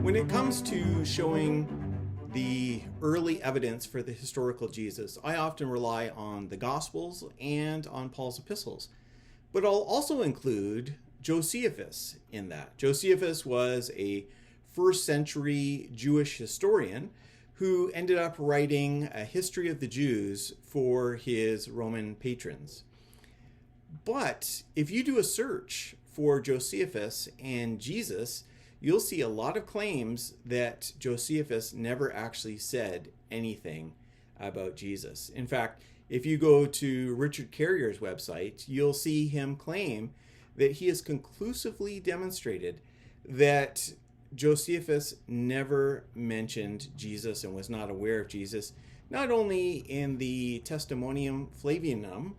When it comes to showing the early evidence for the historical Jesus, I often rely on the Gospels and on Paul's epistles. But I'll also include Josephus in that. Josephus was a first century Jewish historian who ended up writing a history of the Jews for his Roman patrons. But if you do a search for Josephus and Jesus, you'll see a lot of claims that Josephus never actually said anything about Jesus. In fact, if you go to Richard Carrier's website, you'll see him claim that he has conclusively demonstrated that Josephus never mentioned Jesus and was not aware of Jesus, not only in the Testimonium Flavianum,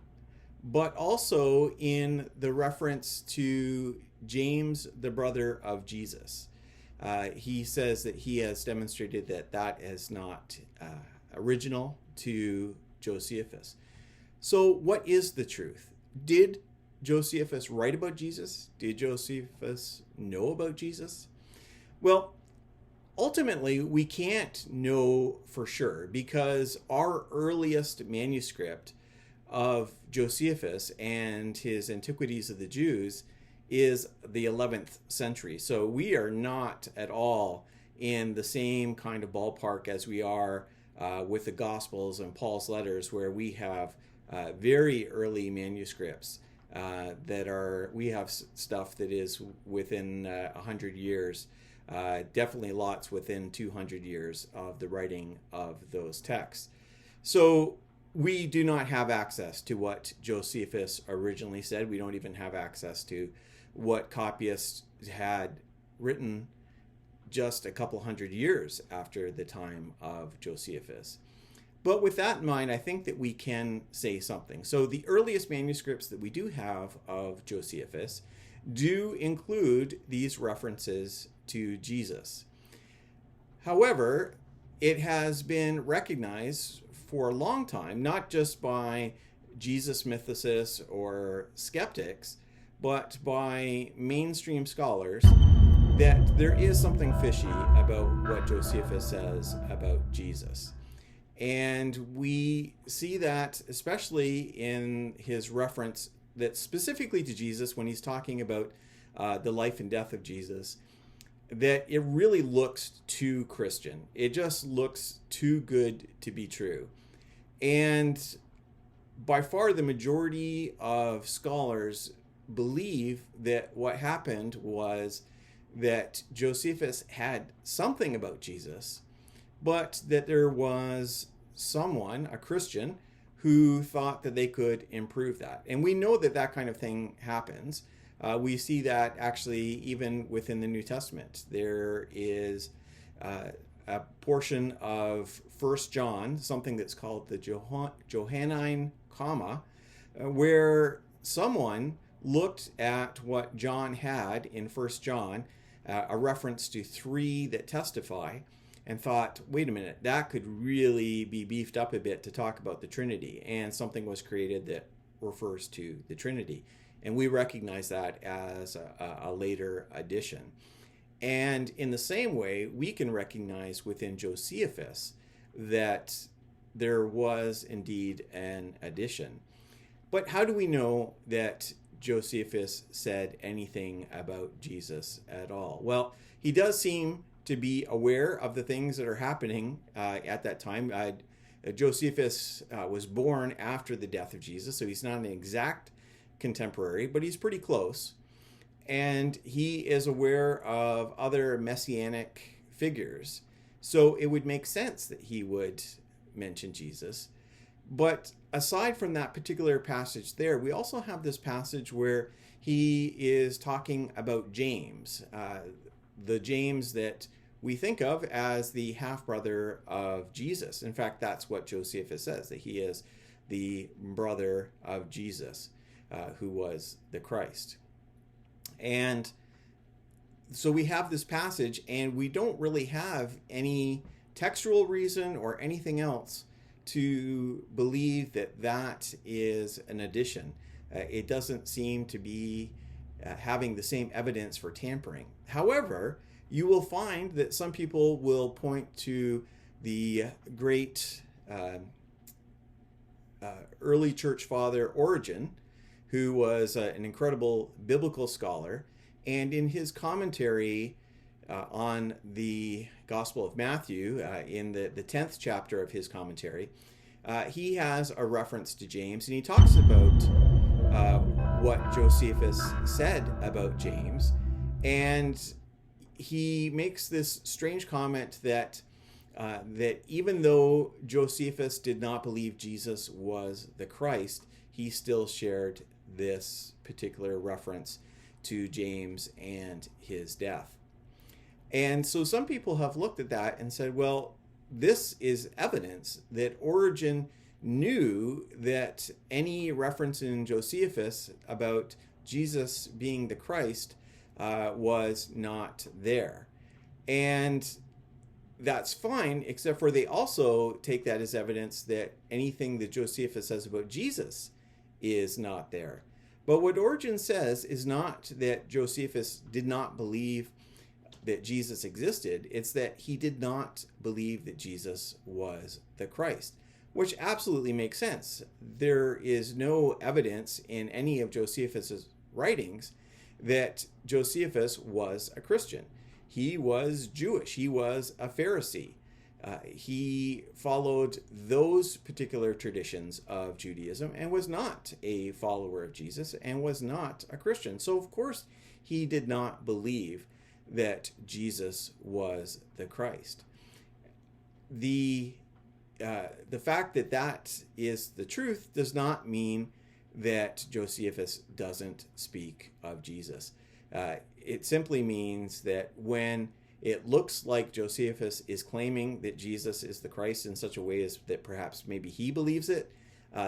but also in the reference to James, the brother of Jesus. He says that he has demonstrated that that is not original to Josephus. So what is the truth? Did Josephus write about Jesus? Did Josephus know about Jesus? Well, ultimately, we can't know for sure because our earliest manuscript of Josephus and his Antiquities of the Jews is the 11th century. So we are not at all in the same kind of ballpark as we are with the Gospels and Paul's letters, where we have very early manuscripts we have stuff that is within 100 years, definitely lots within 200 years of the writing of those texts. So we do not have access to what Josephus originally said. We don't even have access to what copyists had written just a couple hundred years after the time of Josephus. But with that in mind, I think that we can say something. So the earliest manuscripts that we do have of Josephus do include these references to Jesus. However, it has been recognized for a long time, not just by Jesus mythicists or skeptics, but by mainstream scholars, that there is something fishy about what Josephus says about Jesus. And we see that especially in his reference that specifically to Jesus, when he's talking about the life and death of Jesus, that it really looks too Christian. It just looks too good to be true. And by far the majority of scholars believe that what happened was that Josephus had something about Jesus, but that there was someone, a Christian, who thought that they could improve that. And we know that that kind of thing happens. We see that actually even within the New Testament. There is a portion of 1 John, something that's called the Johannine comma, where someone looked at what John had in 1 John, a reference to 3 that testify, and thought, wait a minute, that could really be beefed up a bit to talk about the Trinity. And something was created that refers to the Trinity. And we recognize that as a later addition. And in the same way, we can recognize within Josephus that there was indeed an addition. But how do we know that Josephus said anything about Jesus at all? Well, he does seem to be aware of the things that are happening at that time. Josephus was born after the death of Jesus, so he's not an exact contemporary, but he's pretty close. And he is aware of other messianic figures. So it would make sense that he would mention Jesus. But aside from that particular passage there, we also have this passage where he is talking about James, the James that we think of as the half-brother of Jesus. In fact, that's what Josephus says, that he is the brother of Jesus, who was the Christ. And so we have this passage, and we don't really have any textual reason or anything else to believe that that is an addition. It doesn't seem to be having the same evidence for tampering. However, you will find that some people will point to the great early church father Origen, who was an incredible biblical scholar, and in his commentary on the Gospel of Matthew, in the 10th chapter of his commentary, he has a reference to James, and he talks about what Josephus said about James, and he makes this strange comment that that even though Josephus did not believe Jesus was the Christ, he still shared this particular reference to James and his death. And so some people have looked at that and said, well, this is evidence that Origen knew that any reference in Josephus about Jesus being the Christ was not there. And that's fine, except for they also take that as evidence that anything that Josephus says about Jesus is not there. But what Origen says is not that Josephus did not believe that Jesus existed. It's that he did not believe that Jesus was the Christ, which absolutely makes sense. There is no evidence in any of Josephus's writings that Josephus was a Christian. He was Jewish. He was a Pharisee. He followed those particular traditions of Judaism and was not a follower of Jesus and was not a Christian. So, of course, he did not believe that Jesus was the Christ. The fact that that is the truth does not mean that Josephus doesn't speak of Jesus. It simply means that when it looks like Josephus is claiming that Jesus is the Christ in such a way as that perhaps maybe he believes it,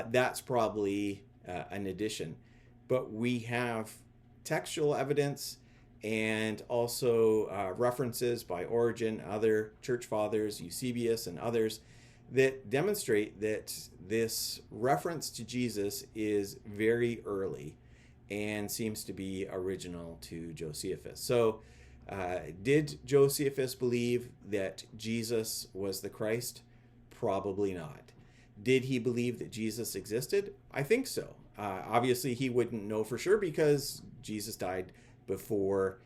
that's probably an addition. But we have textual evidence and also references by Origen, other church fathers, Eusebius and others, that demonstrate that this reference to Jesus is very early and seems to be original to Josephus. So, did Josephus believe that Jesus was the Christ? Probably not. Did he believe that Jesus existed? I think so. Obviously, he wouldn't know for sure because Jesus died before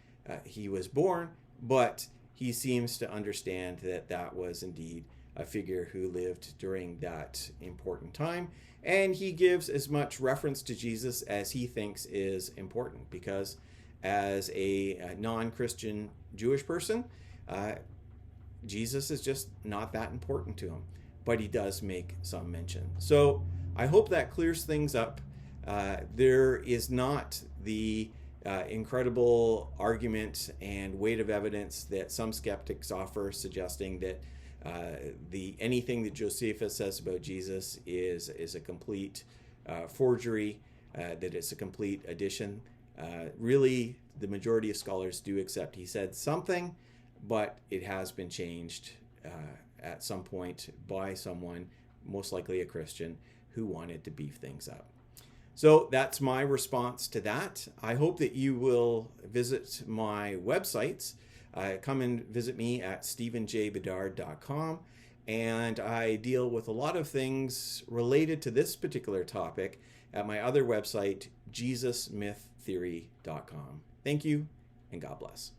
he was born, but he seems to understand that that was indeed a figure who lived during that important time. And he gives as much reference to Jesus as he thinks is important, because as a non-Christian Jewish person, Jesus is just not that important to him, but he does make some mention. So I hope that clears things up. There is not the incredible argument and weight of evidence that some skeptics offer, suggesting that anything that Josephus says about Jesus is a complete forgery, that it's a complete addition. Really, the majority of scholars do accept he said something, but it has been changed at some point by someone, most likely a Christian, who wanted to beef things up. So that's my response to that. I hope that you will visit my websites. Come and visit me at stephenjbedard.com, and I deal with a lot of things related to this particular topic at my other website, jesusmyththeory.com. Thank you, and God bless.